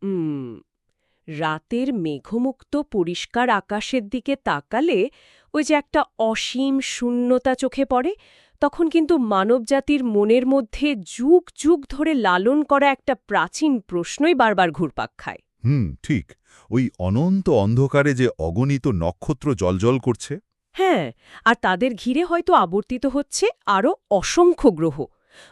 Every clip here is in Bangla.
হুম রাতের মেঘমুক্ত পরিষ্কার আকাশের দিকে তাকালে ওই যে একটা অসীম শূন্যতা চোখে পড়ে, তখন কিন্তু মানবজাতির মনের মধ্যে যুগ যুগ ধরে লালন করা একটা প্রাচীন প্রশ্নই বারবার ঘুরপাক খায়। ঠিক। ওই অনন্ত অন্ধকারে যে অগণিত নক্ষত্র জ্বলজ্বল করছে। হ্যাঁ, আর তাদের ঘিরে হয়তো আবর্তিত হচ্ছে আরও অসংখ্য গ্রহ।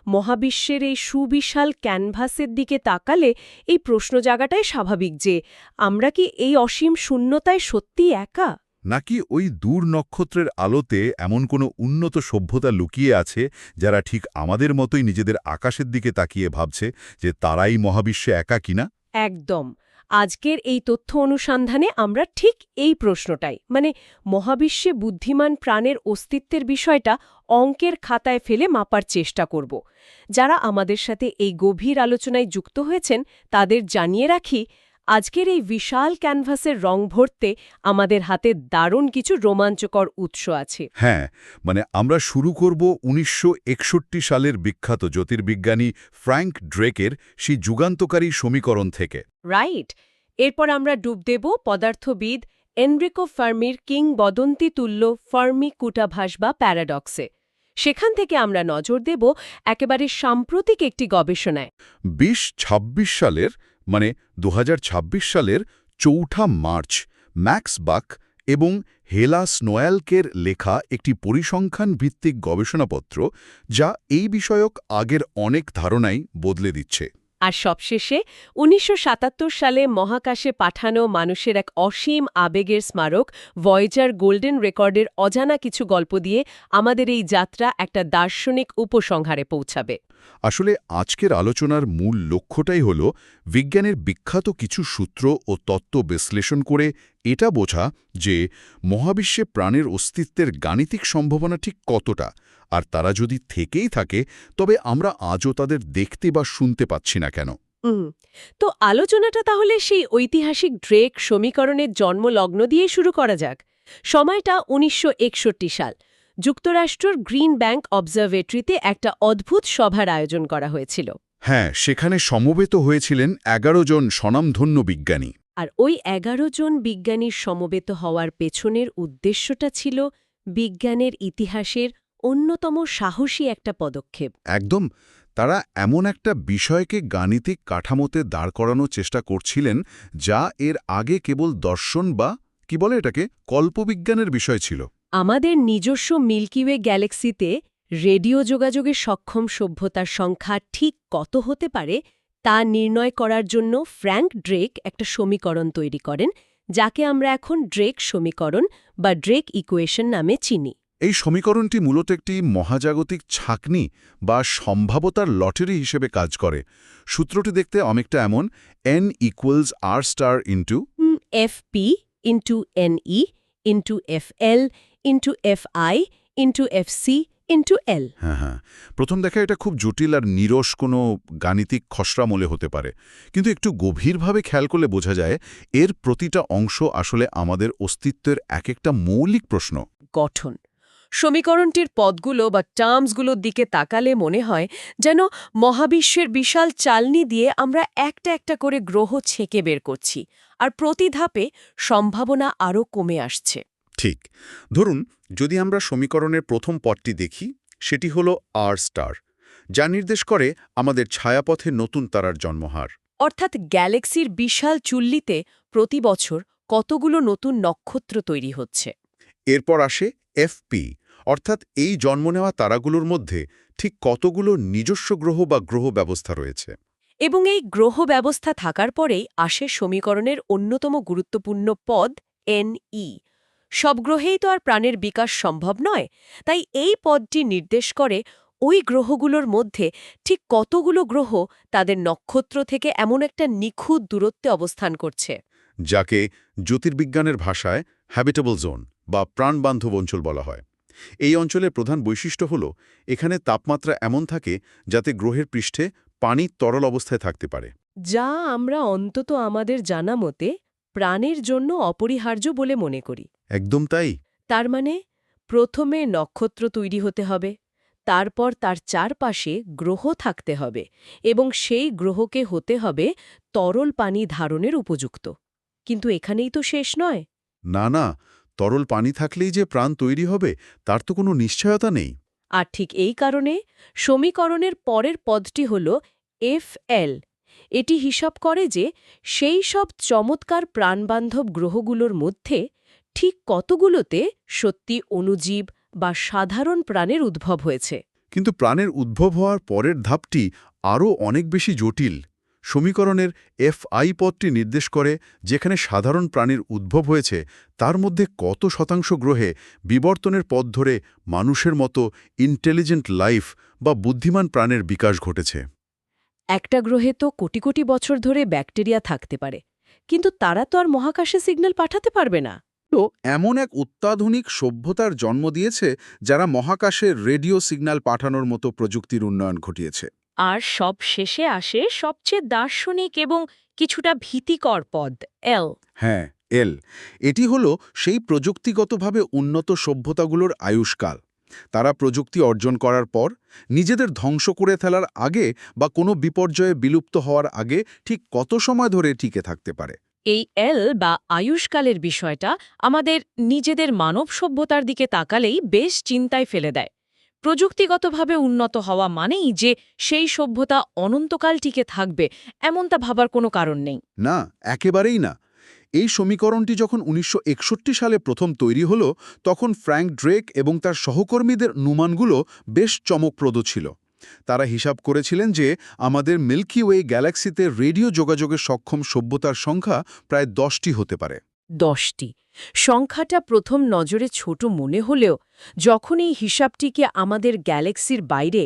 মহাবিশ্বের এই সুবিশাল ক্যানভাসের দিকে তাকালে এই প্রশ্ন জাগাটাই স্বাভাবিক যে আমরা কি এই অসীম শূন্যতায় সত্যিই একা? নাকি ওই দূর নক্ষত্রের আলোতে এমন কোনো উন্নত সভ্যতা লুকিয়ে আছে, যারা ঠিক আমাদের মতোই নিজেদের আকাশের দিকে তাকিয়ে ভাবছে যে তারাই মহাবিশ্বে একা কিনা? একদম। আজকের এই তথ্য অনুসন্ধানে আমরা ঠিক এই প্রশ্নটাই, মানে মহাবিশ্বে বুদ্ধিমান প্রাণের অস্তিত্বের বিষয়টা অঙ্কের খাতায় ফেলে মাপার চেষ্টা করব। যারা আমাদের সাথে এই গভীর আলোচনায় যুক্ত হয়েছেন তাদের জানিয়ে রাখি, আজকের এই বিশাল ক্যানভাসের রং ভরতে আমাদের হাতে দারুণ কিছু রোমাঞ্চকর উৎস আছে। হ্যাঁ, মানে আমরা শুরু করব ১৯৬১ সালের বিখ্যাত জ্যোতির্বিজ্ঞানী ফ্র্যাঙ্ক ড্রেকের সেই যুগান্তকারী সমীকরণ থেকে। রাইট। এরপর আমরা ডুব দেব পদার্থবিদ এনরিকো ফার্মির কিংবদন্তি তুল্য ফার্মি কূটাভাস বা প্যারাডক্সে। সেখান থেকে আমরা নজর দেব একেবারে সাম্প্রতিক একটি গবেষণায়। ২০২৬ সালের, মানে ২০২৬ সালের ৪ঠা মার্চ ম্যাক্স বাক এবং হেলা স্নোয়ালকের লেখা একটি পরিসংখ্যান ভিত্তিক গবেষণাপত্র, যা এই বিষয়ক আগের অনেক ধারণাই বদলে দিচ্ছে। আর সবশেষে ১৯৭৭ সালে মহাকাশে পাঠানো মানুষের এক অসীম আবেগের স্মারক ভয়েজার গোল্ডেন রেকর্ডের অজানা কিছু গল্প দিয়ে আমাদের এই যাত্রা একটা দার্শনিক উপসংহারে পৌঁছাবে। আসলে আজকের আলোচনার মূল লক্ষ্যটাই হল বিজ্ঞানের বিখ্যাত কিছু সূত্র ও তত্ত্ব বিশ্লেষণ করে এটা বোঝা যে মহাবিশ্বে প্রাণের অস্তিত্বের গাণিতিক সম্ভাবনা ঠিক কতটা, আর তারা যদি থেকেই থাকে তবে আমরা আজও তাদের দেখতে বা শুনতে পাচ্ছি না কেন। তো আলোচনাটা তাহলে সেই ঐতিহাসিক ড্রেক সমীকরণের জন্মলগ্ন দিয়ে শুরু করা যাক। সময়টা ১৯৬১ সাল। যুক্তরাষ্ট্রের গ্রিন ব্যাংক অবজারভেটরিতে একটা অদ্ভুত সভার আয়োজন করা হয়েছিল। হ্যাঁ, সেখানে সমবেত হয়েছিলেন ১১ জন স্বনামধন্য বিজ্ঞানী। আর ওই ১১ জন বিজ্ঞানীর সমবেত হওয়ার পেছনের উদ্দেশ্যটা ছিল বিজ্ঞানের ইতিহাসের অন্যতম সাহসী একটা পদক্ষেপ। একদম। তারা এমন একটা বিষয়কে গাণিতিক কাঠামোতে দাঁড় করানোর চেষ্টা করছিলেন, যা এর আগে কেবল দর্শন বা কি বলে এটাকে কল্পবিজ্ঞানের বিষয় ছিল। আমাদের নিজস্ব মিল্কিওয়ে গ্যালাক্সিতে রেডিও যোগাযোগের সক্ষম সভ্যতার সংখ্যা ঠিক কত হতে পারে তা নির্ণয় করার জন্য ফ্র্যাঙ্ক ড্রেক একটা সমীকরণ তৈরি করেন, যাকে আমরা এখন ড্রেক সমীকরণ বা ড্রেক ইকুয়েশন নামে চিনি। এই সমীকরণটি মূলত একটি মহাজাগতিক ছাঁকনি বা সম্ভাবতার লটারি হিসেবে কাজ করে। সূত্রটি দেখতে অনেকটা এমন: n equals r star into FP into NE into FL into FI into FC into L. হ্যাঁ, প্রথম দেখা এটা খুব জটিল আর নিরস কোনো গাণিতিক খসড়া মলে হতে পারে, কিন্তু একটু গভীরভাবে খেয়াল করলে বোঝা যায় এর প্রতিটা অংশ আসলে আমাদের অস্তিত্বের এক একটা মৌলিক প্রশ্ন। গঠন সমীকরণটির পদগুলো বা টার্মসগুলোর দিকে তাকালে মনে হয় যেন মহাবিশ্বের বিশাল চালনি দিয়ে আমরা একটা একটা করে গ্রহ ছেঁকে বের করছি, আর প্রতি ধাপে সম্ভাবনা আরও কমে আসছে। ঠিক। ধরুন, যদি আমরা সমীকরণের প্রথম পদটি দেখি, সেটি হলো আর স্টার, যা নির্দেশ করে আমাদের ছায়াপথে নতুন তারার জন্মহার। অর্থাৎ গ্যালাক্সির বিশাল চুল্লিতে প্রতি বছর কতগুলো নতুন নক্ষত্র তৈরি হচ্ছে। এরপর আসে এফপি, অর্থাৎ এই জন্ম নেওয়া তারাগুলোর মধ্যে ঠিক কতগুলো নিজস্ব গ্রহ বা গ্রহ ব্যবস্থা রয়েছে। এবং এই গ্রহ ব্যবস্থা থাকার পরেই আসে সমীকরণের অন্যতম গুরুত্বপূর্ণ পদ এনই। সব গ্রহেই তো আর প্রাণের বিকাশ সম্ভব নয়, তাই এই পদটি নির্দেশ করে ওই গ্রহগুলোর মধ্যে ঠিক কতগুলো গ্রহ তাদের নক্ষত্র থেকে এমন একটা নিখুঁত দূরত্বে অবস্থান করছে, যাকে জ্যোতির্বিজ্ঞানের ভাষায় হ্যাবিটেবল জোন বা প্রাণবান্ধব অঞ্চল বলা হয়। এই অঞ্চলের প্রধান বৈশিষ্ট্য হল এখানে তাপমাত্রা এমন থাকে যাতে গ্রহের পৃষ্ঠে পানি তরল অবস্থায় থাকতে পারে, যা আমরা অন্তত আমাদের জানা মতে প্রাণের জন্য অপরিহার্য বলে মনে করি। একদম তাই। তার মানে প্রথমে নক্ষত্র তৈরি হতে হবে, তারপর তার চারপাশে গ্রহ থাকতে হবে এবং সেই গ্রহকে হতে হবে তরল পানি ধারণের উপযুক্ত। কিন্তু এখানেই তো শেষ নয়। না না, তরল পানি থাকলেই যে প্রাণ তৈরি হবে তার তো কোনো নিশ্চয়তা নেই। আর ঠিক এই কারণে সমীকরণের পরের পদটি হল FL। এটি হিসাব করে যে সেই সব চমৎকার প্রাণবান্ধব গ্রহগুলোর মধ্যে ঠিক কতগুলোতে সত্যি অণুজীব বা সাধারণ প্রাণের উদ্ভব হয়েছে। কিন্তু প্রাণের উদ্ভব হওয়ার পরের ধাপটি আরও অনেক বেশি জটিল। সমীকরণের FI পদটি নির্দেশ করে যেখানে সাধারণ প্রাণীর উদ্ভব হয়েছে তার মধ্যে কত শতাংশ গ্রহে বিবর্তনের পথ ধরে মানুষের মতো ইন্টেলিজেন্ট লাইফ বা বুদ্ধিমান প্রাণের বিকাশ ঘটেছে। একটা গ্রহে তো কোটি কোটি বছর ধরে ব্যাকটেরিয়া থাকতে পারে, কিন্তু তারা তো আর মহাকাশে সিগন্যাল পাঠাতে পারবে না। তো এমন এক অত্যাধুনিক সভ্যতার জন্ম দিয়েছে যারা মহাকাশে রেডিও সিগন্যাল পাঠানোর মতো প্রযুক্তির উন্নয়ন ঘটিয়েছে। আর সব শেষে আসে সবচেয়ে দার্শনিক এবং কিছুটা ভীতিকর পদ, এল। হ্যাঁ, এল। এটি হলো সেই প্রযুক্তিগতভাবে উন্নত সভ্যতাগুলোর আয়ুষ্কাল। তারা প্রযুক্তি অর্জন করার পর নিজেদের ধ্বংস করে ফেলার আগে বা কোনো বিপর্যয়ে বিলুপ্ত হওয়ার আগে ঠিক কত সময় ধরে টিকে থাকতে পারে। এই এল বা আয়ুষ্কালের বিষয়টা আমাদের নিজেদের মানব সভ্যতার দিকে তাকালেই বেশ চিন্তায় ফেলে দেয়। প্রযুক্তিগতভাবে উন্নত হওয়া মানেই যে সেই সভ্যতা অনন্তকাল টিকে থাকবে এমনটা ভাবার কোনো কারণ নেই। না, একেবারেই না। এই সমীকরণটি যখন 1961 সালে প্রথম তৈরি হলো তখন ফ্র্যাঙ্ক ড্রেক এবং তার সহকর্মীদের অনুমানগুলো বেশ চমকপ্রদ ছিল। তারা হিসাব করেছিলেন যে আমাদের মিল্কি ওয়ে গ্যালাক্সিতে রেডিও যোগাযোগের সক্ষম সভ্যতার সংখ্যা প্রায় 10টি হতে পারে। 10টি সংখ্যাটা প্রথম নজরে ছোট মনে হলেও যখন এই হিসাবটিকে আমাদের গ্যালাক্সির বাইরে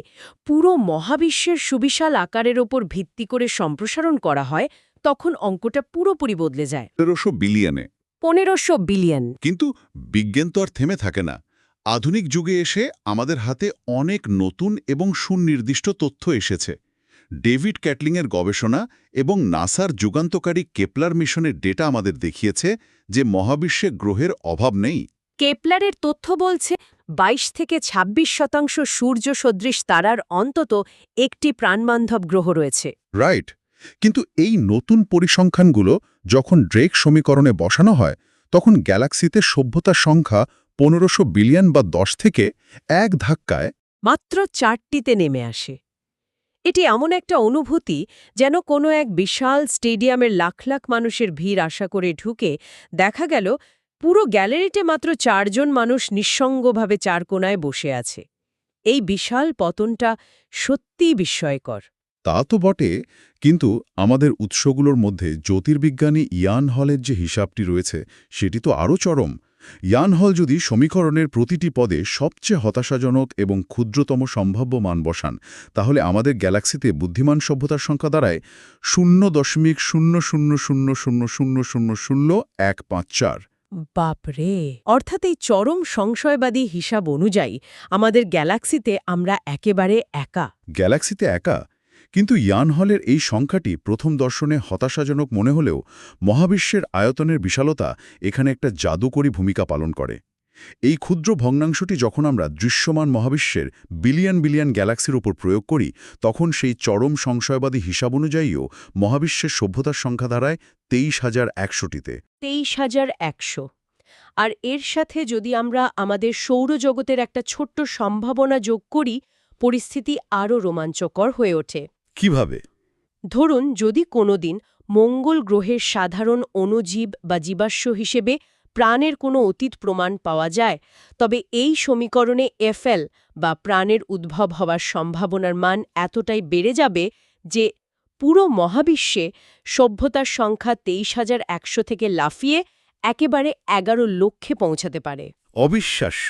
পুরো মহাবিশ্বের সুবিশাল আকারের ওপর ভিত্তি করে সম্প্রসারণ করা হয় তখন অঙ্কটা পুরোপুরি বদলে যায়। ১৩০০ বিলিয়নে। 1500 বিলিয়ন। কিন্তু বিজ্ঞান তো আর থেমে থাকে না। আধুনিক যুগে এসে আমাদের হাতে অনেক নতুন এবং সুনির্দিষ্ট তথ্য এসেছে। ডেভিড ক্যাটলিংয়ের গবেষণা এবং নাসার যুগান্তকারী কেপলার মিশনের ডেটা আমাদের দেখিয়েছে যে মহাবিশ্বে গ্রহের অভাব নেই। কেপলারের তথ্য বলছে 22 থেকে 26% সূর্য সদৃশ তারার অন্তত একটি প্রাণবান্ধব গ্রহ রয়েছে। রাইট। কিন্তু এই নতুন পরিসংখ্যানগুলো যখন ড্রেক সমীকরণে বসানো হয় তখন গ্যালাক্সিতে সভ্যতার সংখ্যা 1500 বিলিয়ন বা 10 থেকে এক ধাক্কায় মাত্র 4টিতে নেমে আসে। এটি এমন একটা অনুভূতি যেন কোনো এক বিশাল স্টেডিয়ামের লাখ লাখ মানুষের ভিড় আশা করে ঢুকে দেখা গেল পুরো গ্যালারিতে মাত্র 4 জন মানুষ নিঃসঙ্গভাবে চার কোণায় বসে আছে। এই বিশাল পতনটা সত্যিই বিস্ময়কর। তা তো বটে, কিন্তু আমাদের উৎসগুলোর মধ্যে জ্যোতির্বিজ্ঞানী ইয়ান হলের যে হিসাবটি রয়েছে সেটি তো আরও চরম। ইয়ান হল যদি সমীকরণের প্রতিটি পদে সবচেয়ে হতাশাজনক এবং ক্ষুদ্রতম সম্ভাব্য মান বসান তাহলে আমাদের গ্যালাক্সিতে বুদ্ধিমান সভ্যতার সংখ্যা দাঁড়ায় 0.0000000154। বাপরে! অর্থাৎ এই চরম সংশয়বাদী হিসাব অনুযায়ী আমাদের গ্যালাক্সিতে আমরা একেবারে একা। গ্যালাক্সিতে একা? কিন্তু ইয়ান হলের এই সংখ্যাটি প্রথম দর্শনে হতাশাজনক মনে হলেও মহাবিশ্বের আয়তনের বিশালতা এখানে একটা জাদুকরী ভূমিকা পালন করে। এই ক্ষুদ্র ভগ্নাংশটি যখন আমরা দৃশ্যমান মহাবিশ্বের বিলিয়ন বিলিয়ন গ্যালাক্সির উপর প্রয়োগ করি তখন সেই চরম সংশয়বাদী হিসাব অনুযায়ীও মহাবিশ্বের সভ্যতার সংখ্যা দাঁড়ায় 23,100টিতে। 23,100। আর এর সাথে যদি আমরা আমাদের সৌরজগতের একটা ছোট্ট সম্ভাবনা যোগ করি পরিস্থিতি আরও রোমাঞ্চকর হয়ে ওঠে। কিভাবে? ধরুন যদি কোনোদিন মঙ্গল গ্রহের সাধারণ অণুজীব বা জীবাশ্ম হিসেবে প্রাণের কোনো অতীত প্রমাণ পাওয়া যায়, তবে এই সমীকরণে FL বা প্রাণের উদ্ভব হওয়ার সম্ভাবনার মান এতটাই বেড়ে যাবে যে পুরো মহাবিশ্বে সভ্যতার সংখ্যা 23,100 থেকে লাফিয়ে একেবারে 11 লক্ষে পৌঁছাতে পারে। অবিশ্বাস্য।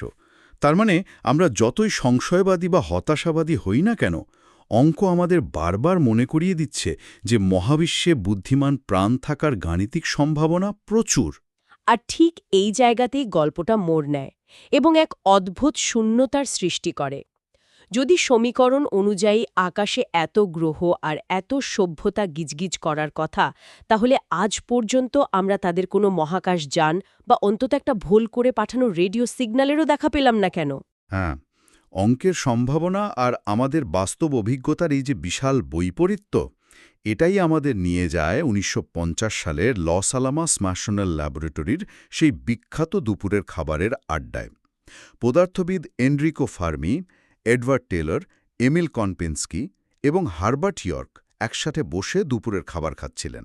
তার মানে আমরা যতই সংশয়বাদী বা হতাশাবাদী হই না কেন, অঙ্ক আমাদের বারবার মনে করিয়ে দিচ্ছে যে মহাবিশ্বে বুদ্ধিমান প্রাণ থাকার গাণিতিক সম্ভাবনা প্রচুর। আর ঠিক এই জায়গাতেই গল্পটা মোড় নেয় এবং এক অদ্ভুত শূন্যতার সৃষ্টি করে। যদি সমীকরণ অনুযায়ী আকাশে এত গ্রহ আর এত সভ্যতা গিজগিজ করার কথা, তাহলে আজ পর্যন্ত আমরা তাদের কোনো মহাকাশ যান বা অন্তত একটা ভুল করে পাঠানো রেডিও সিগন্যালেরও দেখা পেলাম না কেন? হ্যাঁ, অঙ্কের সম্ভাবনা আর আমাদের বাস্তব অভিজ্ঞতার এই যে বিশাল বৈপরীত্য, এটাই আমাদের নিয়ে যায় ১৯৫০ সালের লস আলামাস ন্যাশনাল ল্যাবরেটরির সেই বিখ্যাত দুপুরের খাবারের আড্ডায়। পদার্থবিদ Enrico Fermi, Edward Teller, Emil Konopinski এবং হারবার্ট ইয়র্ক একসাথে বসে দুপুরের খাবার খাচ্ছিলেন।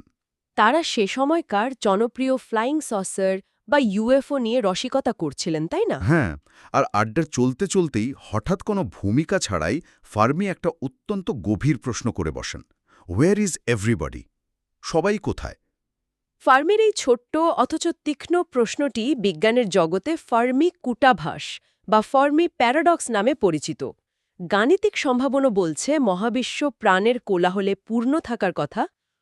তারা সে সময়কার জনপ্রিয় ফ্লাইং সসার বা ইউএফও নিয়ে রসিকতা করছিলেন, তাই না? হ্যাঁ, আর আড্ডা চলতে চলতেই হঠাৎ কোনো ভূমিকা ছাড়াই ফার্মি একটা অত্যন্ত গভীর প্রশ্ন করে বসেন। Where is everybody? সবাই কোথায়? ফার্মির এই ছোট্ট অথচ তীক্ষ্ণ প্রশ্নটি বিজ্ঞানের জগতে ফার্মি কূটাভাস বা ফার্মি প্যারাডক্স নামে পরিচিত। গাণিতিক সম্ভাবনা বলছে মহাবিশ্ব প্রাণের কোলাহলে পূর্ণ থাকার কথা,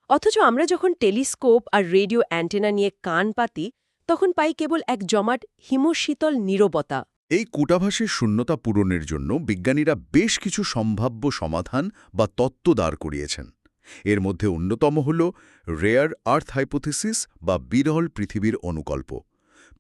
অথচ আমরা যখন টেলিস্কোপ আর রেডিও অ্যান্টেনা নিয়ে কান পাতি তখন পাই কেবল এক জমাট হিমশীতল নীরবতা। এই কূটাভাসের শূন্যতা পূরণের জন্য বিজ্ঞানীরা বেশ কিছু সম্ভাব্য সমাধান বা তত্ত্ব দাঁড় করিয়েছেন। এর মধ্যে অন্যতম হল রেয়ার আর্থ হাইপোথিসিস বা বিরল পৃথিবীর অনুকল্প।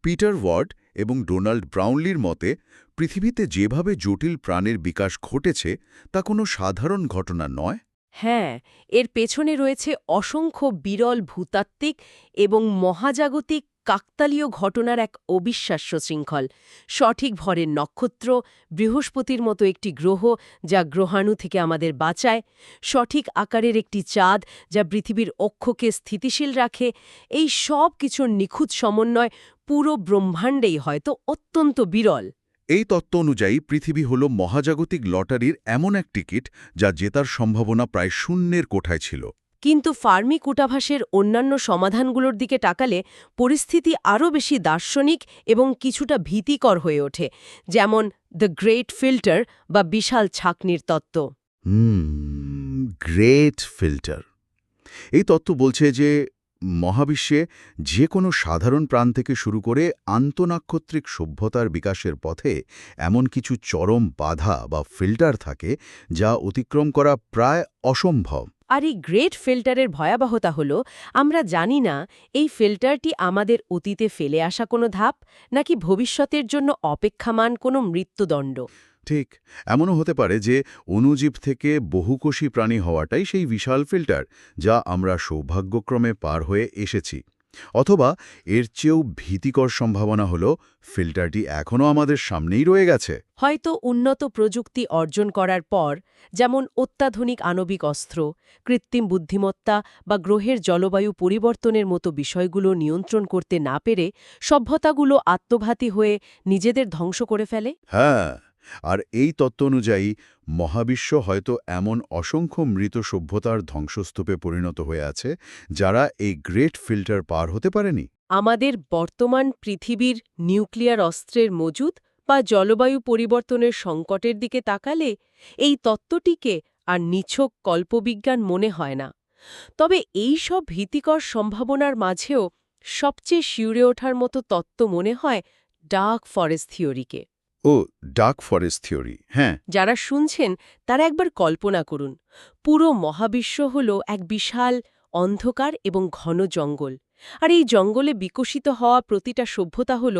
পিটার ওয়ার্ড এবং ডোনাল্ড ব্রাউনলির মতে পৃথিবীতে যেভাবে জটিল প্রাণের বিকাশ ঘটেছে তা কোনো সাধারণ ঘটনা নয়। হ্যাঁ, এর পেছনে রয়েছে অসংখ্য বিরল ভূতাত্ত্বিক এবং মহাজাগতিক কাকতালীয় ঘটনার এক অবিশ্বাস্য শৃঙ্খল। সঠিক ভরের নক্ষত্র, বৃহস্পতির মতো একটি গ্রহ যা গ্রহাণু থেকে আমাদের বাঁচায়, সঠিক আকারের একটি চাঁদ যা পৃথিবীর অক্ষকে স্থিতিশীল রাখে, এই সব কিছুর নিখুঁত সমন্বয় পুরো ব্রহ্মাণ্ডেই হয়তো অত্যন্ত বিরল। এই তত্ত্ব অনুযায়ী পৃথিবী হল মহাজাগতিক লটারির এমন এক টিকিট যা জেতার সম্ভাবনা প্রায় শূন্যের কোঠায় ছিল। কিন্তু ফার্মি কূটাভাসের অন্যান্য সমাধানগুলোর দিকে তাকালে পরিস্থিতি আরও বেশি দার্শনিক এবং কিছুটা ভীতিকর হয়ে ওঠে, যেমন দ্য গ্রেট ফিল্টার বা বিশাল ছাঁকনির তত্ত্ব। Great filter. এই তত্ত্ব বলছে যে মহাবিশ্বে যে কোনো সাধারণ প্রাণ থেকে শুরু করে আন্তঃনাক্ষত্রিক সভ্যতার বিকাশের পথে এমন কিছু চরম বাধা বা ফিল্টার থাকে যা অতিক্রম করা প্রায় অসম্ভব। আর এই গ্রেট ফিল্টারের ভয়াবহতা হল আমরা জানি না এই ফিল্টারটি আমাদের অতীতে ফেলে আসা কোনো ধাপ নাকি ভবিষ্যতের জন্য অপেক্ষামান কোনো মৃত্যুদণ্ড। ঠিক, এমনও হতে পারে যে অণুজীব থেকে বহুকোষী প্রাণী হওয়াটাই সেই বিশাল ফিল্টার যা আমরা সৌভাগ্যক্রমে পার হয়ে এসেছি। অথবা এর চেয়েও ভীতিকর সম্ভাবনা হল ফিল্টারটি এখনও আমাদের সামনেই রয়ে গেছে। হয়তো উন্নত প্রযুক্তি অর্জন করার পর, যেমন অত্যাধুনিক আণবিক অস্ত্র, কৃত্রিম বুদ্ধিমত্তা বা গ্রহের জলবায়ু পরিবর্তনের মতো বিষয়গুলো নিয়ন্ত্রণ করতে না পেরে সভ্যতাগুলো আত্মঘাতী হয়ে নিজেদের ধ্বংস করে ফেলে। হ্যাঁ, আর এই তত্ত্ব অনুযায়ী মহাবিশ্ব হয়তো এমন অসংখ্য মৃত সভ্যতার ধ্বংসস্তূপে পরিণত হয়ে আছে যারা এই গ্রেট ফিল্টার পার হতে পারেনি। আমাদের বর্তমান পৃথিবীর নিউক্লিয়ার অস্ত্রের মজুদ বা জলবায়ু পরিবর্তনের সংকটের দিকে তাকালে এই তত্ত্বটিকে আর নিছক কল্পবিজ্ঞান মনে হয় না। তবে এই সব ভীতিকর সম্ভাবনার মাঝেও সবচেয়ে শিউরে ওঠার মতো তত্ত্ব মনে হয় ডার্ক ফরেস্ট থিওরিকে। ও, ডার্ক ফরেস্ট থিওরি, হ্যাঁ। যারা শুনছেন তারা একবার কল্পনা করুন, পুরো মহাবিশ্ব হল এক বিশাল অন্ধকার এবং ঘন জঙ্গল, আর এই জঙ্গলে বিকশিত হওয়া প্রতিটা সভ্যতা হল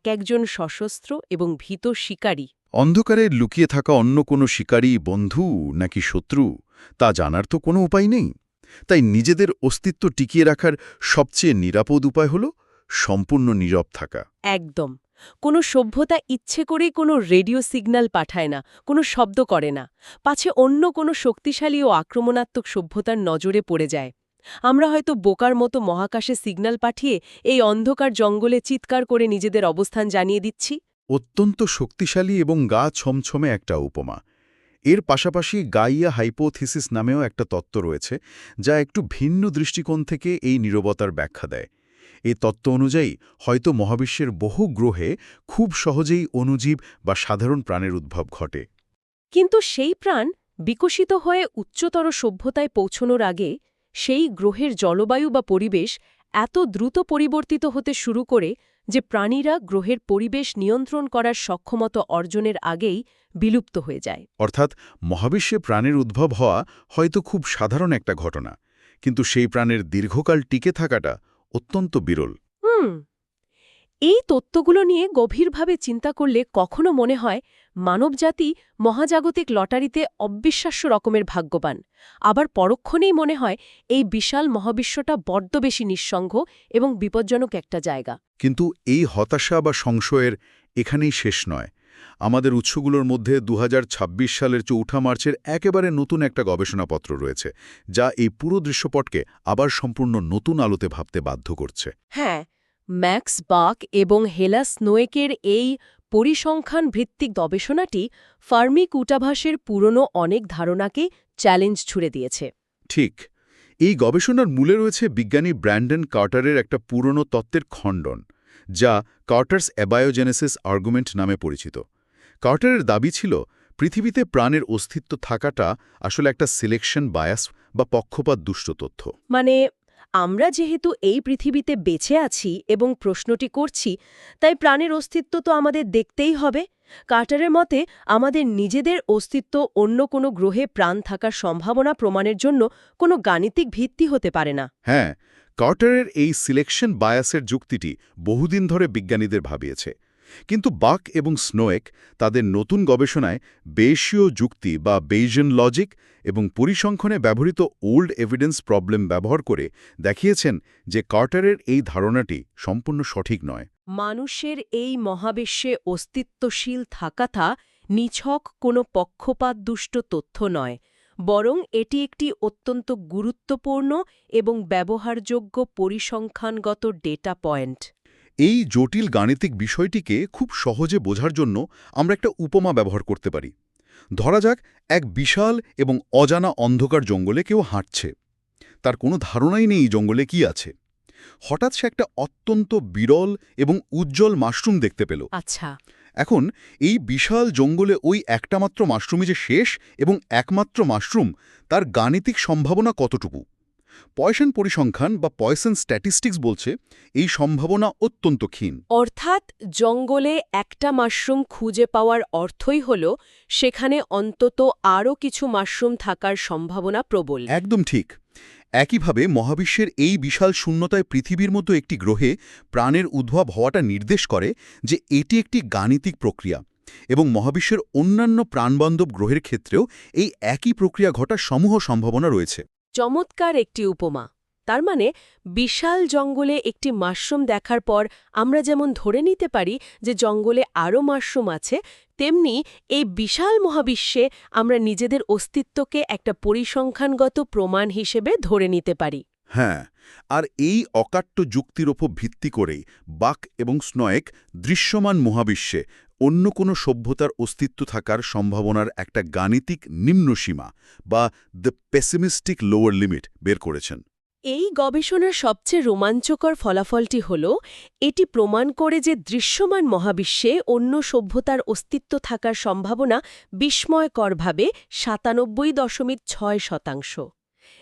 একজন সশস্ত্র এবং ভীত শিকারী। অন্ধকারে লুকিয়ে থাকা অন্য কোনো শিকারী বন্ধু নাকি শত্রু তা জানার তো কোনো উপায় নেই। তাই নিজেদের অস্তিত্ব টিকিয়ে রাখার সবচেয়ে নিরাপদ উপায় হল সম্পূর্ণ নীরব থাকা। একদম। কোনো সভ্যতা ইচ্ছে করেই কোনো রেডিও সিগন্যাল পাঠায় না, কোনো শব্দ করে না, পাছে অন্য কোনো শক্তিশালী ও আক্রমণাত্মক সভ্যতার নজরে পড়ে যায়। আমরা হয়তো বোকার মতো মহাকাশে সিগন্যাল পাঠিয়ে এই অন্ধকার জঙ্গলে চিৎকার করে নিজেদের অবস্থান জানিয়ে দিচ্ছি। অত্যন্ত শক্তিশালী এবং গা ছমছমে একটা উপমা। এর পাশাপাশি গাইয়া হাইপোথিসিস নামেও একটা তত্ত্ব রয়েছে যা একটু ভিন্ন দৃষ্টিকোণ থেকে এই নীরবতার ব্যাখ্যা দেয়। এই তত্ত্ব অনুযায়ী হয়তো মহাবিশ্বের বহু গ্রহে খুব সহজেই অণুজীব বা সাধারণ প্রাণের উদ্ভব ঘটে। কিন্তু সেই প্রাণ বিকশিত হয়ে উচ্চতর সভ্যতায় পৌঁছনোর আগে সেই গ্রহের জলবায়ু বা পরিবেশ এত দ্রুত পরিবর্তিত হতে শুরু করে যে প্রাণীরা গ্রহের পরিবেশ নিয়ন্ত্রণ করার সক্ষমতা অর্জনের আগেই বিলুপ্ত হয়ে যায়। অর্থাৎ মহাবিশ্বে প্রাণের উদ্ভব হওয়া হয়তো খুব সাধারণ একটা ঘটনা, কিন্তু সেই প্রাণের দীর্ঘকাল টিকে থাকাটা অত্যন্ত বিরল। এই তত্ত্বগুলো নিয়ে গভীরভাবে চিন্তা করলে কখনো মনে হয় মানবজাতি মহাজাগতিক লটারিতে অবিশ্বাস্য রকমের ভাগ্যবান, আবার পরক্ষণেই মনে হয় এই বিশাল মহাবিশ্বটা বড্ড বেশি নিঃসঙ্গ এবং বিপজ্জনক একটা জায়গা। কিন্তু এই হতাশা বা সংশয়ের এখানেই শেষ নয়। আমাদের উৎসগুলোর মধ্যে 2026 সালের 4 মার্চের একেবারে নতুন একটা গবেষণাপত্র রয়েছে, যা এই পুরো দৃশ্যপটকে আবার সম্পূর্ণ নতুন আলোতে ভাবতে বাধ্য করছে। হ্যাঁ, ম্যাক্স বাক এবং হেলা স্নোয়েকের এই পরিসংখ্যান ভিত্তিক গবেষণাটি ফার্মি কূটাভাসের পুরনো অনেক ধারণাকে চ্যালেঞ্জ ছুড়ে দিয়েছে। ঠিক, এই গবেষণার মূলে রয়েছে বিজ্ঞানী ব্র্যান্ডন কার্টারের একটা পুরনো তত্ত্বের খণ্ডন, যা কার্টার্স অ্যাবায়োজেনেসিস আর্গুমেন্ট নামে পরিচিত। কার্টারের দাবি ছিল পৃথিবীতে প্রাণের অস্তিত্ব থাকাটা আসলে একটা সিলেকশন বায়াস বা পক্ষপাত দুষ্ট তথ্য। মানে আমরা যেহেতু এই পৃথিবীতে বেঁচে আছি এবং প্রশ্নটি করছি, তাই প্রাণের অস্তিত্ব তো আমাদের দেখতেই হবে। কার্টারের মতে আমাদের নিজেদের অস্তিত্ব অন্য কোনো গ্রহে প্রাণ থাকার সম্ভাবনা প্রমাণের জন্য কোনো গাণিতিক ভিত্তি হতে পারে না। হ্যাঁ, কার্টারের এই সিলেকশন বায়াসের যুক্তিটি বহুদিন ধরে বিজ্ঞানীদের ভাবিয়েছে। কিন্তু বাক এবং স্নোয়েক তাদের নতুন গবেষণায় বেশীয় যুক্তি বা বেইজেন লজিক এবং পরিসংখ্যানে ব্যবহৃত ওল্ড এভিডেন্স প্রবলেম ব্যবহার করে দেখিয়েছেন যে কার্টারের এই ধারণাটি সম্পূর্ণ সঠিক নয়। মানুষের এই মহাবিশ্বে অস্তিত্বশীল থাকাটা নিছক কোনো পক্ষপাতদুষ্ট তথ্য নয়, বরং এটি একটি অত্যন্ত গুরুত্বপূর্ণ এবং ব্যবহারযোগ্য পরিসংখ্যানগত ডেটা পয়েন্ট। এই জটিল গাণিতিক বিষয়টিকে খুব সহজে বোঝার জন্য আমরা একটা উপমা ব্যবহার করতে পারি। ধরা যাক, এক বিশাল এবং অজানা অন্ধকার জঙ্গলে কেউ হাঁটছে। তার কোনো ধারণাই নেই জঙ্গলে কি আছে। হঠাৎ সে একটা অত্যন্ত বিরল এবং উজ্জ্বল মাশরুম দেখতে পেল। আচ্ছা, এখন এই বিশাল জঙ্গলে ওই একটা মাত্র মাশরুমই যে শেষ এবং একমাত্র মাশরুম, তার গাণিতিক সম্ভাবনা কতটুকু? পয়সন পরিসংখ্যান বা পয়সন স্ট্যাটিস্টিক্স বলছে এই সম্ভাবনা অত্যন্ত ক্ষীণ। অর্থাৎ জঙ্গলে একটা মাশরুম খুঁজে পাওয়ার অর্থই হল সেখানে অন্তত আরও কিছু মাশরুম থাকার সম্ভাবনা প্রবল। একদম ঠিক। একইভাবে মহাবিশ্বের এই বিশাল শূন্যতায় পৃথিবীর মতো একটি গ্রহে প্রাণের উদ্ভব হওয়াটা নির্দেশ করে যে এটি একটি গাণিতিক প্রক্রিয়া, এবং মহাবিশ্বের অন্যান্য প্রাণবান্ধব গ্রহের ক্ষেত্রেও এই একই প্রক্রিয়া ঘটার সমূহ সম্ভাবনা রয়েছে। চমৎকার একটি উপমা। তার মানে বিশাল জঙ্গলে একটি মাশরুম দেখার পর আমরা যেমন ধরে নিতে পারি যে জঙ্গলে আরও মাশরুম আছে, তেমনি এই বিশাল মহাবিশ্বে আমরা নিজেদের অস্তিত্বকে একটা পরিসংখ্যানগত প্রমাণ হিসেবে ধরে নিতে পারি। হ্যাঁ, আর এই অকাট্য যুক্তির ওপর ভিত্তি করেই বাক এবং স্নোয়েক দৃশ্যমান মহাবিশ্বে অন্য কোনো সভ্যতার অস্তিত্ব থাকার সম্ভাবনার একটা গাণিতিক নিম্নসীমা বা দ্য পেসিমিস্টিক লোয়ার লিমিট বের করেছেন। এই গবেষণার সবচেয়ে রোমাঞ্চকর ফলাফলটি হল এটি প্রমাণ করে যে দৃশ্যমান মহাবিশ্বে অন্য সভ্যতার অস্তিত্ব থাকার সম্ভাবনা বিস্ময়করভাবে 97.6%।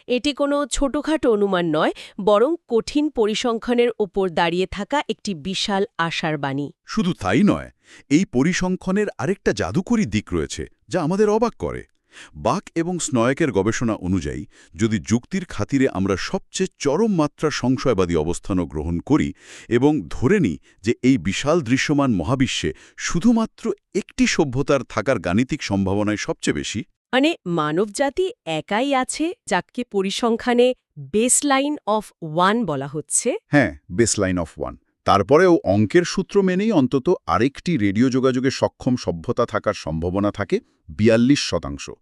এটি কোনো ছোটখাটো অনুমান নয়, বরং কঠিন পরিসংখ্যানের ওপর দাঁড়িয়ে থাকা একটি বিশাল আশার বাণী। শুধু তাই নয়, এই পরিসংখ্যানের আরেকটা জাদুকরী দিক রয়েছে যা আমাদের অবাক করে। বাক এবং স্নোয়েকের গবেষণা অনুযায়ী যদি যুক্তির খাতিরে আমরা সবচেয়ে চরম মাত্রার সংশয়বাদী অবস্থানও গ্রহণ করি এবং ধরে নিই যে এই বিশাল দৃশ্যমান মহাবিশ্বে শুধুমাত্র একটি সভ্যতার থাকার গাণিতিক সম্ভাবনাই সবচেয়ে বেশি, মানে মানবজাতি একাই আছে, যাকে পরিসংখ্যানে বেসলাইন অফ 1 বলা হচ্ছে। হ্যাঁ, বেসলাইন অফ 1। তারপরেও অঙ্কের সূত্র মেনেই অন্তত আরেকটি রেডিও যোগাযোগে সক্ষম সভ্যতা থাকার সম্ভাবনা থাকে 42%।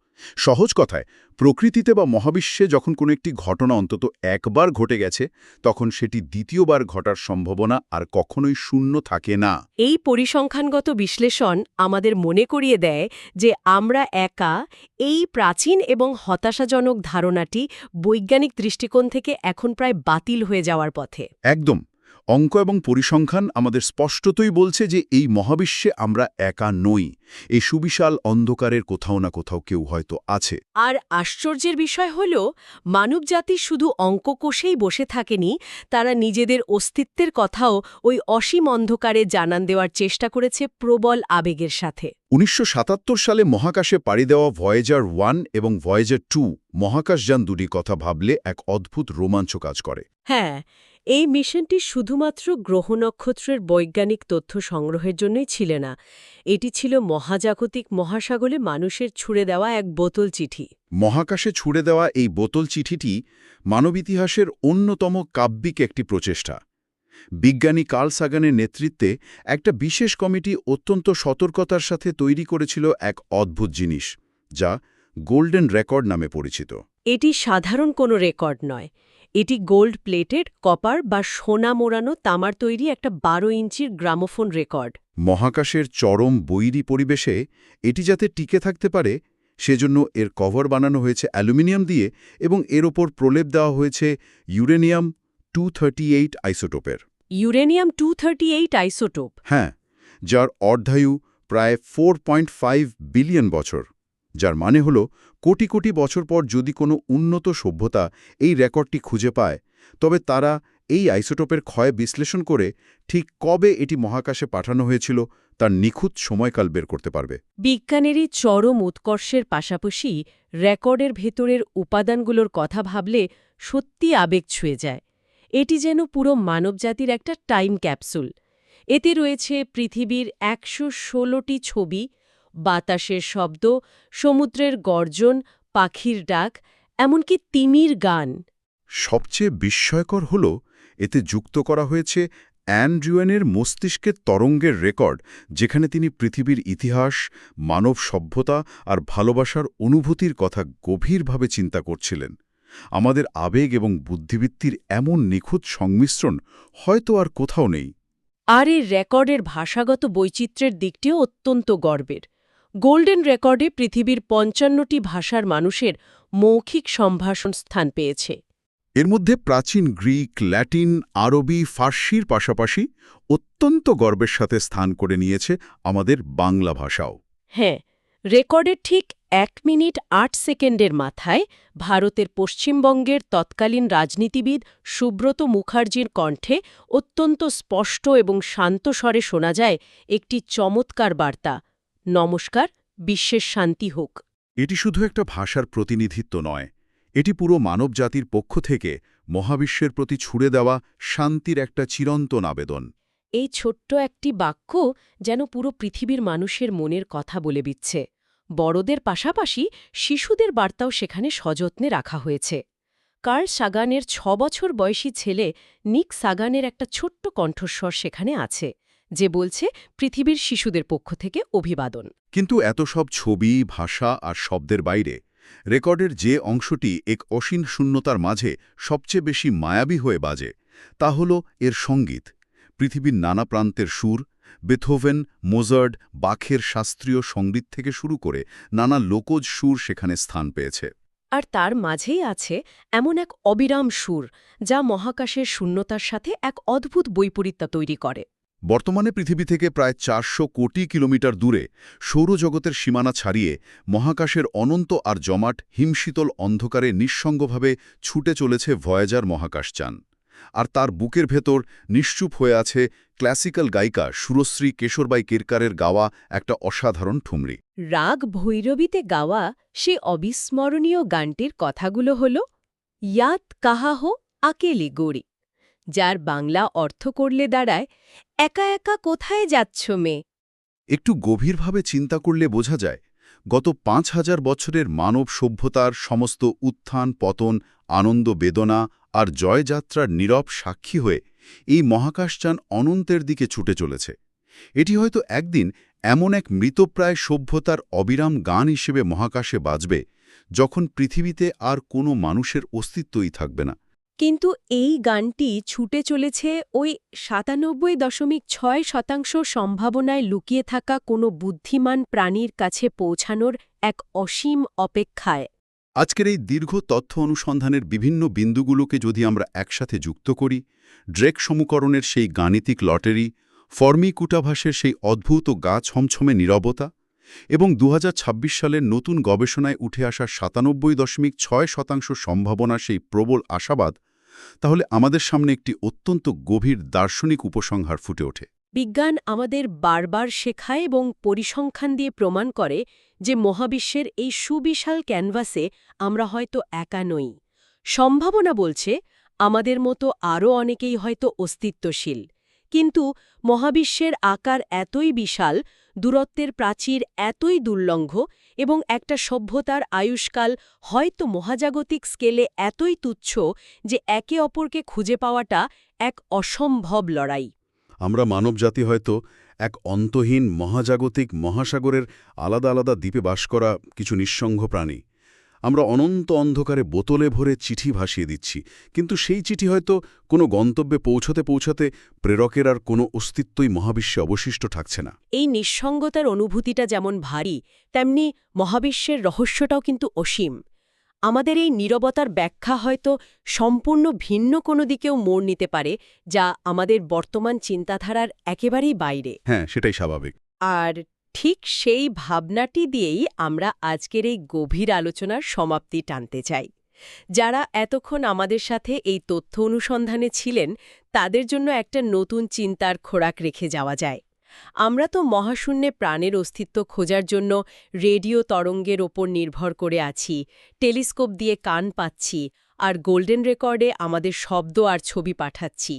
সহজ কথায়, প্রকৃতিতে বা মহাবিশ্বে যখন কোনো একটি ঘটনা অন্তত একবার ঘটে গেছে, তখন সেটি দ্বিতীয়বার ঘটার সম্ভাবনা আর কখনোই শূন্য থাকে না। এই পরিসংখ্যানগত বিশ্লেষণ আমাদের মনে করিয়ে দেয় যে আমরা একা, এই প্রাচীন এবং হতাশাজনক ধারণাটি বৈজ্ঞানিক দৃষ্টিকোণ থেকে এখন প্রায় বাতিল হয়ে যাওয়ার পথে। একদম। অঙ্ক এবং পরিসংখ্যান আমাদের স্পষ্টতই বলছে যে এই মহাবিশ্বে আমরা একা নই। এই সুবিশাল অন্ধকারের কোথাও না কোথাও কেউ হয়তো আছে। আর আশ্চর্যের বিষয় হল, মানবজাতি শুধু অঙ্ক কষেই বসে থাকেনি, তারা নিজেদের অস্তিত্বের কথাও ওই অসীম অন্ধকারে জানান দেওয়ার চেষ্টা করেছে প্রবল আবেগের সাথে। 1977 সালে মহাকাশে পাড়ি দেওয়া ভয়েজার 1 এবং ভয়েজার 2 মহাকাশযান দুটি কথা ভাবলে এক অদ্ভুত রোমাঞ্চ কাজ করে। হ্যাঁ, এই মিশনটি শুধুমাত্র গ্রহ নক্ষত্রের বৈজ্ঞানিক তথ্য সংগ্রহের জন্যই ছিল না, এটি ছিল মহাজাগতিক মহাসাগরে মানুষের ছুড়ে দেওয়া এক বোতল চিঠি। মহাকাশে ছুড়ে দেওয়া এই বোতল চিঠিটি মানবিতিহাসের অন্যতম কাব্যিক একটি প্রচেষ্টা। বিজ্ঞানী কার্ল সাগানের নেতৃত্বে একটা বিশেষ কমিটি অত্যন্ত সতর্কতার সাথে তৈরি করেছিল এক অদ্ভুত জিনিস, যা গোল্ডেন রেকর্ড নামে পরিচিত। এটি সাধারণ কোনো রেকর্ড নয়, এটি গোল্ড প্লেটেড কপার বা সোনা মোড়ানো তামার তৈরি একটা 12 ইঞ্চির গ্রামোফোন রেকর্ড। মহাকাশের চরম বৈরী পরিবেশে এটি যাতে টিকে থাকতে পারে সেজন্য এর কভার বানানো হয়েছে অ্যালুমিনিয়াম দিয়ে এবং এর ওপর প্রলেপ দেওয়া হয়েছে ইউরেনিয়াম 238 আইসোটোপের। Uranium 238 isotope? হ্যাঁ, যার অর্ধায়ু প্রায় 4.5 বিলিয়ন বছর, যার মানে হল কোটি কোটি বছর পর যদি কোনো উন্নত সভ্যতা এই রেকর্ডটি খুঁজে পায়, তবে তারা এই আইসোটোপের ক্ষয় বিশ্লেষণ করে ঠিক কবে এটি মহাকাশে পাঠানো হয়েছিল তার নিখুঁত সময়কাল বের করতে পারবে। বিজ্ঞানেরই চরম উৎকর্ষের পাশাপাশি রেকর্ডের ভেতরের উপাদানগুলোর কথা ভাবলে সত্যি আবেগ ছুঁয়ে যায়। এটি যেন পুরো মানবজাতির একটা টাইম ক্যাপসুল। এতে রয়েছে পৃথিবীর 116টি ছবি, বাতাসের শব্দ, সমুদ্রের গর্জন, পাখির ডাক, এমনকি তিমির গান। সবচেয়ে বিস্ময়কর হল এতে যুক্ত করা হয়েছে অ্যান্ড্রিউয়েনের মস্তিষ্কের তরঙ্গের রেকর্ড, যেখানে তিনি পৃথিবীর ইতিহাস, মানব সভ্যতা আর ভালোবাসার অনুভূতির কথা গভীরভাবে চিন্তা করছিলেন। আমাদের আবেগ এবং বুদ্ধিবৃত্তির এমন নিখুঁত সংমিশ্রণ হয়তো আর কোথাও নেই। আর এই রেকর্ডের ভাষাগত বৈচিত্র্যের দিকটিও অত্যন্ত গর্বের। গোল্ডেন রেকর্ডে পৃথিবীর 55টি ভাষার মানুষের মৌখিক সম্ভাষণ স্থান পেয়েছে। এর মধ্যে প্রাচীন গ্রিক, ল্যাটিন, আরবি, ফার্সির পাশাপাশি অত্যন্ত গর্বের সাথে স্থান করে নিয়েছে আমাদের বাংলা ভাষাও। হ্যাঁ, রেকর্ডের ঠিক 1 মিনিট 8 সেকেন্ডের মাথায় ভারতের পশ্চিমবঙ্গের তৎকালীন রাজনীতিবিদ সুব্রত মুখার্জির কণ্ঠে অত্যন্ত স্পষ্ট এবং শান্ত স্বরে শোনা যায় একটি চমৎকার বার্তা: নমস্কার, বিশ্বের শান্তি হোক। এটি শুধু একটা ভাষার প্রতিনিধিত্ব নয়, এটি পুরো মানবজাতির পক্ষ থেকে মহাবিশ্বের প্রতি ছুড়ে দেওয়া শান্তির একটা চিরন্তন আবেদন। এই ছোট্ট একটি বাক্য যেন পুরো পৃথিবীর মানুষের মনের কথা বলে দিচ্ছে। বড়দের পাশাপাশি শিশুদের বার্তাও সেখানে সযত্নে রাখা হয়েছে। কার্ল সাগানের 6 বছর বয়সী ছেলে নিক সাগানের একটা ছোট্ট কণ্ঠস্বর সেখানে আছে, যে বলছে পৃথিবীর শিশুদের পক্ষ থেকে অভিবাদন। কিন্তু এত সব ছবি, ভাষা আর শব্দের বাইরে রেকর্ডের যে অংশটি এক অসীম শূন্যতার মাঝে সবচেয়ে বেশি মায়াবী হয়ে বাজে, তা হল এর সঙ্গীত। পৃথিবীর নানা প্রান্তের সুর, বেথোভেন, মোজার্ট, বাখের শাস্ত্রীয় সঙ্গীত থেকে শুরু করে নানা লোকজ সুর সেখানে স্থান পেয়েছে। আর তার মাঝেই আছে এমন এক অবিরাম সুর, যা মহাকাশের শূন্যতার সাথে এক অদ্ভুত বৈপরীত্যা তৈরি করে। বর্তমানে পৃথিবী থেকে প্রায় 400 কোটি কিলোমিটার দূরে সৌরজগতের সীমানা ছাড়িয়ে মহাকাশের অনন্ত আর জমাট হিমশীতল অন্ধকারে নিঃসঙ্গভাবে ছুটে চলেছে ভয়েজার মহাকাশযান। আর তার বুকের ভেতর নিশ্চুপ হয়ে আছে ক্লাসিক্যাল গায়িকা সুরশ্রী কেশরবাই কেরকারের গাওয়া একটা অসাধারণ ঠুমরি। রাগ ভৈরবীতে গাওয়া সে অবিস্মরণীয় গানটির কথাগুলো হল ইয়াত কাহা হো আকেলি গোড়ি, যার বাংলা অর্থ করলে দাঁড়ায়, একা একা কোথায় যাচ্ছ মেয়ে। একটু গভীরভাবে চিন্তা করলে বোঝা যায় গত 5000 বছরের মানব সভ্যতার সমস্ত উত্থান পতন, আনন্দ বেদনা আর জয়যাত্রার নীরব সাক্ষী হয়ে এই মহাকাশযান অনন্তের দিকে ছুটে চলেছে। এটি হয়তো একদিন এমন এক মৃতপ্রায় সভ্যতার অবিরাম গান হিসেবে মহাকাশে বাজবে, যখন পৃথিবীতে আর কোনো মানুষের অস্তিত্বই থাকবে না। কিন্তু এই গানটি ছুটে চলেছে ওই 97.6% সম্ভাবনায় লুকিয়ে থাকা কোনো বুদ্ধিমান প্রাণীর কাছে পৌঁছানোর এক অসীম অপেক্ষায়। আজকের এই দীর্ঘ তথ্য অনুসন্ধানের বিভিন্ন বিন্দুগুলোকে যদি আমরা একসাথে যুক্ত করি, ড্রেক সমীকরণের সেই গাণিতিক লটারি, ফর্মি কূটাভাসের সেই অদ্ভুত গা ছমছমে নীরবতা এবং 2026 সালের নতুন গবেষণায় উঠে আসা 97.6% সম্ভাবনা সেই প্রবল আশাবাদ, তাহলে আমাদের সামনে একটি অত্যন্ত গভীর দার্শনিক উপসংহার ফুটে ওঠে। বিজ্ঞান আমাদের বারবার শেখায় এবং পরিসংখ্যান দিয়ে প্রমাণ করে যে মহাবিশ্বের এই সুবিশাল ক্যানভাসে আমরা হয়তো একা নই। সম্ভাবনা বলছে আমাদের মতো আরও অনেকেই হয়তো অস্তিত্বশীল, কিন্তু মহাবিশ্বের আকার এতই বিশাল, দূরত্বের প্রাচীর এতই দুর্লঙ্ঘ এবং একটা সভ্যতার আয়ুষ্কাল হয়তো মহাজাগতিক স্কেলে এতই তুচ্ছ যে একে অপরকে খুঁজে পাওয়াটা এক অসম্ভব লড়াই। আমরা মানবজাতি হয়তো এক অন্তহীন মহাজাগতিক মহাসাগরের আলাদা আলাদা দ্বীপে বাস করা কিছু নিঃসঙ্গ প্রাণী। আমরা অনন্ত অন্ধকারে বোতলে ভরে চিঠি ভাসিয়ে দিচ্ছি, কিন্তু সেই চিঠি হয়তো কোনো গন্তব্যে পৌঁছতে পৌঁছতে প্রেরকের আর কোনো অস্তিত্বই মহাবিশ্বে অবশিষ্ট থাকছে না। এই নিঃসঙ্গতার অনুভূতিটা যেমন ভারী, তেমনি মহাবিশ্বের রহস্যটাও কিন্তু অসীম। আমাদের এই নীরবতার ব্যাখ্যা হয়তো সম্পূর্ণ ভিন্ন কোনো দিকেও মোড় নিতে পারে, যা আমাদের বর্তমান চিন্তাধারার একেবারেই বাইরে। হ্যাঁ, সেটাই স্বাভাবিক। আর ঠিক সেই ভাবনাটি দিয়েই আমরা আজকের এই গভীর আলোচনার সমাপ্তি টানতে চাই। যারা এতক্ষণ আমাদের সাথে এই তথ্য অনুসন্ধানে ছিলেন, তাদের জন্য একটা নতুন চিন্তার খোরাক রেখে যাওয়া যায়। আমরা তো মহাশূন্যে প্রাণের অস্তিত্ব খোঁজার জন্য রেডিও তরঙ্গের ওপর নির্ভর করে আছি, টেলিস্কোপ দিয়ে কান পাচ্ছি, আর গোল্ডেন রেকর্ডে আমাদের শব্দ আর ছবি পাঠাচ্ছি।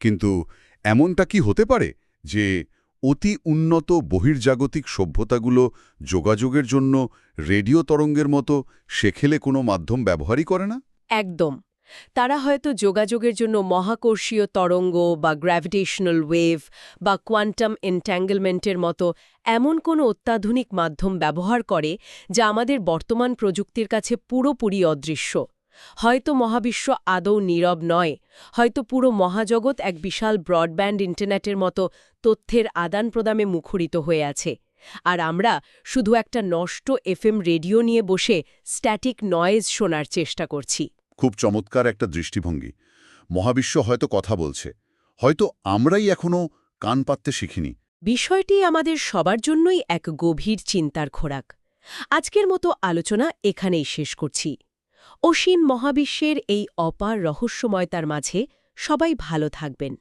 কিন্তু এমনটা কি হতে পারে যে অতি উন্নত বহির্জাগতিক সভ্যতাগুলো যোগাযোগের জন্য রেডিও তরঙ্গের মতো সেখেলে কোনো মাধ্যম ব্যবহারই করে না? একদম। তারা হয়তো যোগাযোগের জন্য মহাকর্ষীয় তরঙ্গ বা গ্র্যাভিটেশনাল ওয়েভ বা কোয়ান্টাম এনট্যাঙ্গলমেন্টের মতো এমন কোনো অত্যাধুনিক মাধ্যম ব্যবহার করে যা আমাদের বর্তমান প্রযুক্তির কাছে পুরোপুরি অদৃশ্য। হয়তো মহাবিশ্ব আদৌ নীরব নয়, হয়তো পুরো মহাজগৎ এক বিশাল ব্রডব্যান্ড ইন্টারনেটের মতো তথ্যের আদান-প্রদানে মুখরিত হয়ে আছে। আর আমরা শুধু একটা নষ্ট এফএম রেডিও নিয়ে বসে স্ট্যাটিক নয়েজ শোনার চেষ্টা করছি। খুব চমৎকার একটা দৃষ্টিভঙ্গি। মহাবিশ্ব হয়তো কথা বলছে, হয়তো আমরাই এখনো কান পাততে শিখিনি। বিষয়টি আমাদের সবার জন্যই এক গভীর চিন্তার খোরাক। আজকের মতো আলোচনা এখানেই শেষ করছি। অসীম মহাবিশ্বের এই অপার রহস্যময়তার মাঝে সবাই ভালো থাকবেন।